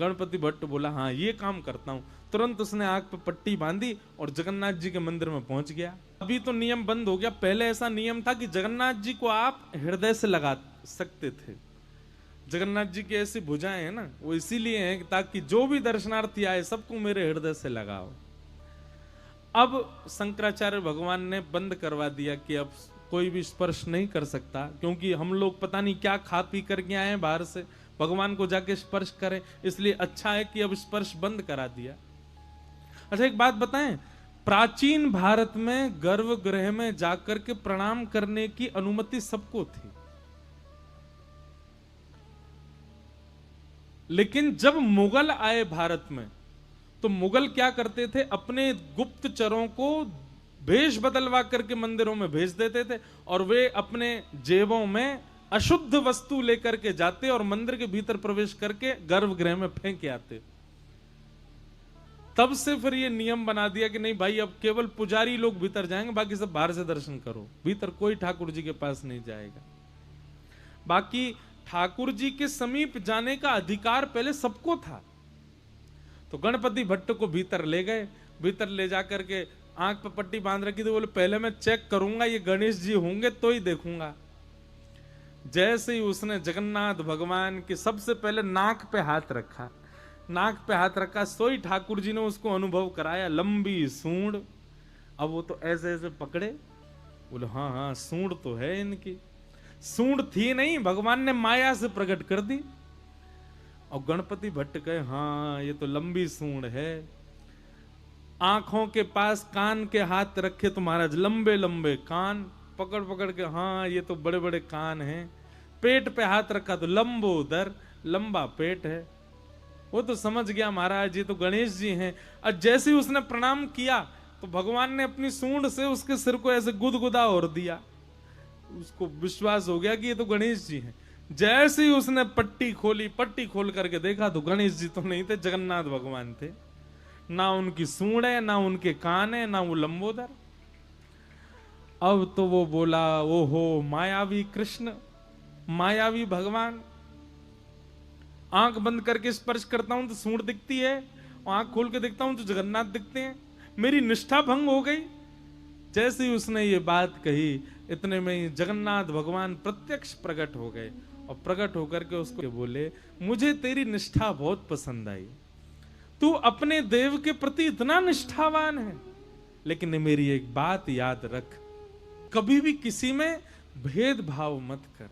गणपति भट्ट बोला हाँ ये काम करता हूं। तुरंत उसने आंख पे पट्टी बांधी और जगन्नाथ जी के मंदिर में पहुंच गया। अभी तो नियम बंद हो गया, पहले ऐसा नियम था कि जगन्नाथ जी को आप हृदय से लगा सकते थे। जगन्नाथ जी की ऐसी भुजाएं हैं ना, वो इसीलिए हैं ताकि जो भी दर्शनार्थी आए सबको मेरे हृदय से लगाओ। अब शंकराचार्य भगवान ने बंद करवा दिया कि अब कोई भी स्पर्श नहीं कर सकता, क्योंकि हम लोग पता नहीं क्या खा पी करके आए हैं बाहर से, भगवान को जाके स्पर्श करें, इसलिए अच्छा है कि अब स्पर्श बंद करा दिया। अच्छा एक बात बताएं, प्राचीन भारत में गर्भगृह में जाकर के प्रणाम करने की अनुमति सबको थी, लेकिन जब मुगल आए भारत में तो मुगल क्या करते थे, अपने गुप्तचरों को भेष बदलवा करके मंदिरों में भेज देते थे और वे अपने जेबों में अशुद्ध वस्तु लेकर के जाते और मंदिर के भीतर प्रवेश करके गर्भगृह में फेंक आते। तब से फिर ये नियम बना दिया कि नहीं भाई अब केवल पुजारी लोग भीतर जाएंगे, बाकी सब बाहर से दर्शन करो, भीतर कोई ठाकुर जी के पास नहीं जाएगा। बाकी ठाकुर जी के समीप जाने का अधिकार पहले सबको था। तो गणपति भट्ट को भीतर ले गए, भीतर ले जाकर के आंख पर पट्टी बांध रखी थी, बोले पहले मैं चेक करूंगा ये गणेश जी होंगे तो ही देखूंगा। जैसे ही उसने जगन्नाथ भगवान के सबसे पहले नाक पे हाथ रखा, नाक पे हाथ रखा, सोई ठाकुर जी ने उसको अनुभव कराया, लंबी सूंड। अब वो तो ऐसे ऐसे पकड़े, बोले हाँ हाँ सूंड तो है इनकी। सूंड थी नहीं, भगवान ने माया से प्रकट कर दी। और गणपति भट्ट कहे हाँ ये तो लंबी सूंड है। आंखों के पास कान के हाथ रखे तो महाराज लंबे लंबे कान, पकड़ पकड़ के हाँ ये तो बड़े बड़े कान हैं। पेट पे हाथ रखा तो लंबोदर, लंबा पेट है। वो तो समझ गया महाराज ये तो गणेश जी हैं। और जैसे ही उसने प्रणाम किया तो भगवान ने अपनी सूंड से उसके सिर को ऐसे गुदगुदा और दिया, उसको विश्वास हो गया कि ये तो गणेश जी हैं। जैसे ही उसने पट्टी खोली, पट्टी खोल करके देखा तो गणेश जी तो नहीं थे, जगन्नाथ भगवान थे। ना उनकी सूंड है, ना उनके कान है, ना वो लंबोदर। अब तो वो बोला ओहो मायावी कृष्ण, मायावी भगवान। आंख बंद करके स्पर्श करता हूं तो सूंड दिखती है, आंख खोल के देखता हूं तो जगन्नाथ दिखते हैं, मेरी निष्ठा भंग हो गई। जैसे ही उसने ये बात कही इतने में ही जगन्नाथ भगवान प्रत्यक्ष प्रकट हो गए और प्रकट होकर के उसको बोले मुझे तेरी निष्ठा बहुत पसंद आई, तू अपने देव के प्रति इतना निष्ठावान है, लेकिन मेरी एक बात याद रख, कभी भी किसी में भेदभाव मत कर।